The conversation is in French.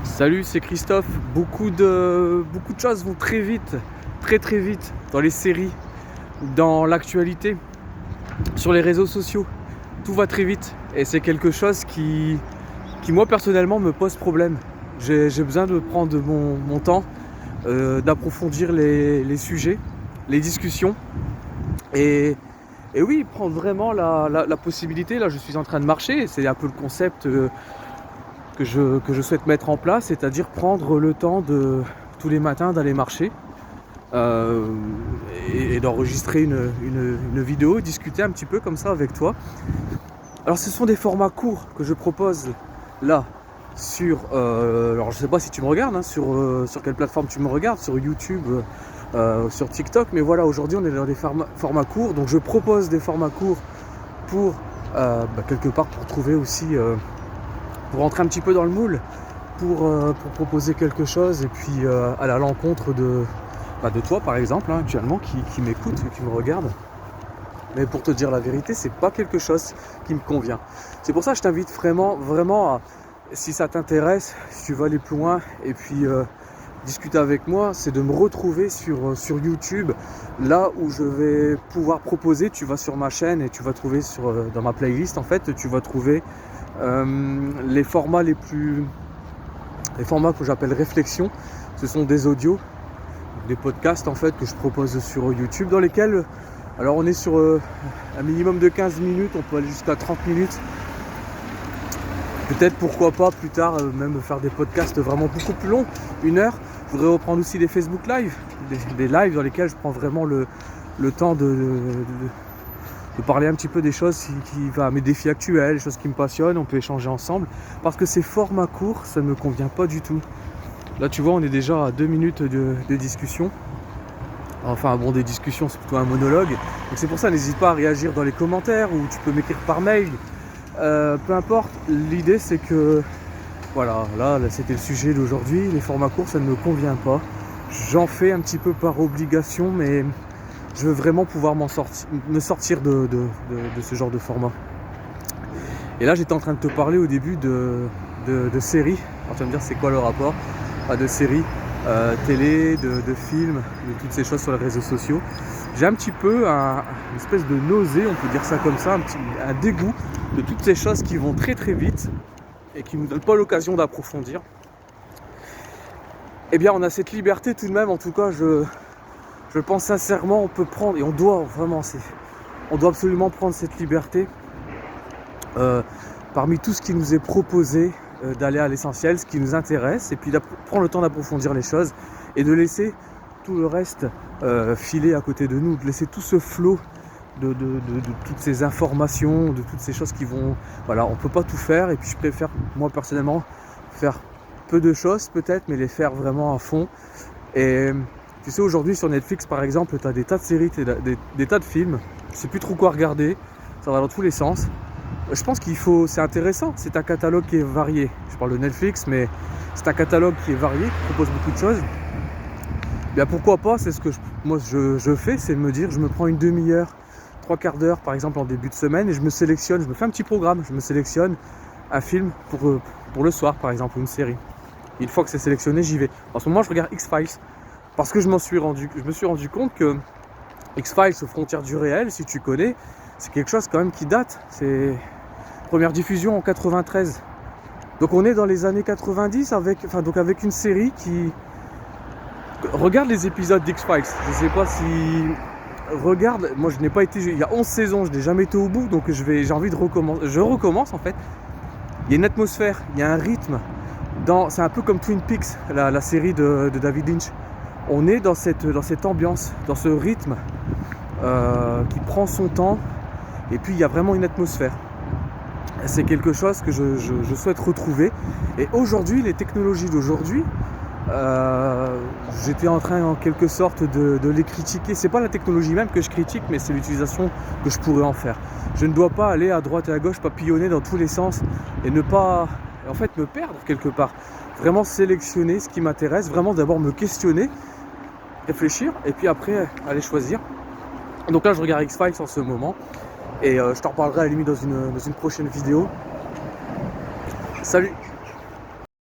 Salut, c'est Christophe. Beaucoup de choses vont très vite, très vite dans les séries, dans l'actualité, sur les réseaux sociaux. Tout va très vite et c'est quelque chose qui moi personnellement me pose problème. J'ai besoin de prendre mon temps, d'approfondir les sujets, les discussions et, et oui, prendre vraiment la possibilité. Là, je suis en train de marcher, c'est un peu le concept que je souhaite mettre en place, c'est-à-dire prendre le temps de tous les matins d'aller marcher euh, et d'enregistrer une vidéo, discuter un petit peu comme ça avec toi. Alors ce sont des formats courts que je propose là sur, alors je sais pas si tu me regardes, hein, sur quelle plateforme tu me regardes, sur YouTube, sur TikTok, mais voilà, aujourd'hui on est dans des formats courts, donc je propose des formats courts pour quelque part pour trouver aussi pour rentrer un petit peu dans le moule, pour proposer quelque chose et puis aller à l'encontre de toi par exemple, hein, actuellement, qui m'écoute, qui me regarde. Mais pour te dire la vérité, c'est pas quelque chose qui me convient. C'est pour ça que je t'invite vraiment à, si ça t'intéresse, si tu veux aller plus loin et puis discuter avec moi, c'est de me retrouver sur YouTube, là où je vais pouvoir proposer. Tu vas sur ma chaîne et tu vas trouver dans ma playlist en fait, tu vas trouver les formats que j'appelle réflexion. Ce sont des audios, des podcasts en fait que je propose sur YouTube, dans lesquels alors on est sur un minimum de 15 minutes, on peut aller jusqu'à 30 minutes. Peut-être pourquoi pas plus tard même faire des podcasts vraiment beaucoup plus longs, 1 heure. Je voudrais reprendre aussi des Facebook Live, des lives dans lesquels je prends vraiment le temps de parler un petit peu des choses mes défis actuels, les choses qui me passionnent, on peut échanger ensemble. Parce que ces formats courts, ça ne me convient pas du tout. Là tu vois, on est déjà à 2 minutes de discussion. Enfin bon, des discussions, c'est plutôt un monologue. Donc c'est pour ça, n'hésite pas à réagir dans les commentaires ou tu peux m'écrire par mail. Peu importe, l'idée c'est que voilà, là c'était le sujet d'aujourd'hui. Les formats courts, ça ne me convient pas. J'en fais un petit peu par obligation, mais je veux vraiment pouvoir me sortir de ce genre de format. Et là j'étais en train de te parler au début de séries. Alors tu vas me dire c'est quoi le rapport de séries, télé, de films, de toutes ces choses sur les réseaux sociaux. J'ai un petit peu une espèce de nausée, on peut dire ça comme ça, un dégoût de toutes ces choses qui vont très vite et qui ne nous donnent pas l'occasion d'approfondir. Eh bien on a cette liberté tout de même, en tout cas je pense sincèrement, on peut prendre, et on doit absolument prendre cette liberté parmi tout ce qui nous est proposé, d'aller à l'essentiel, ce qui nous intéresse, et puis prendre le temps d'approfondir les choses et de laisser tout le reste filer à côté de nous, de laisser tout ce flot de toutes ces informations, de toutes ces choses qui vont... Voilà, on peut pas tout faire, et puis je préfère, moi personnellement, faire peu de choses peut-être, mais les faire vraiment à fond. Et tu sais, aujourd'hui sur Netflix par exemple, tu as des tas de séries, des tas de films, je sais plus trop quoi regarder, ça va dans tous les sens. Je pense c'est intéressant, c'est un catalogue qui est varié. Je parle de Netflix, mais c'est un catalogue qui est varié, qui propose beaucoup de choses. Bien pourquoi pas, c'est ce que je fais, c'est me dire, je me prends une demi-heure, 3/4 d'heure par exemple en début de semaine, et je me fais un petit programme, je me sélectionne un film pour le soir par exemple, ou une série. Une fois que c'est sélectionné, j'y vais. En ce moment, je regarde X-Files, parce que je me suis rendu compte que X-Files aux frontières du réel, si tu connais, c'est quelque chose quand même qui date. C'est première diffusion en 93. Donc on est dans les années 90 avec une série qui... Regarde les épisodes d'X-Files. Je sais pas si... Regarde, moi je n'ai pas été... Il y a 11 saisons, je n'ai jamais été au bout, donc j'ai envie de recommencer. Je recommence en fait. Il y a une atmosphère, il y a un rythme. C'est un peu comme Twin Peaks, la série de David Lynch. On est dans cette ambiance, dans ce rythme qui prend son temps, et puis il y a vraiment une atmosphère. C'est quelque chose que je souhaite retrouver. Et aujourd'hui, les technologies d'aujourd'hui, j'étais en train en quelque sorte de les critiquer. C'est pas la technologie même que je critique, mais c'est l'utilisation que je pourrais en faire. Je ne dois pas aller à droite et à gauche, papillonner dans tous les sens et ne pas, en fait, me perdre quelque part. Vraiment sélectionner ce qui m'intéresse, vraiment d'abord me questionner, réfléchir et puis après aller choisir. Donc là je regarde X-Files en ce moment et je t'en reparlerai à la limite dans une prochaine vidéo. Salut!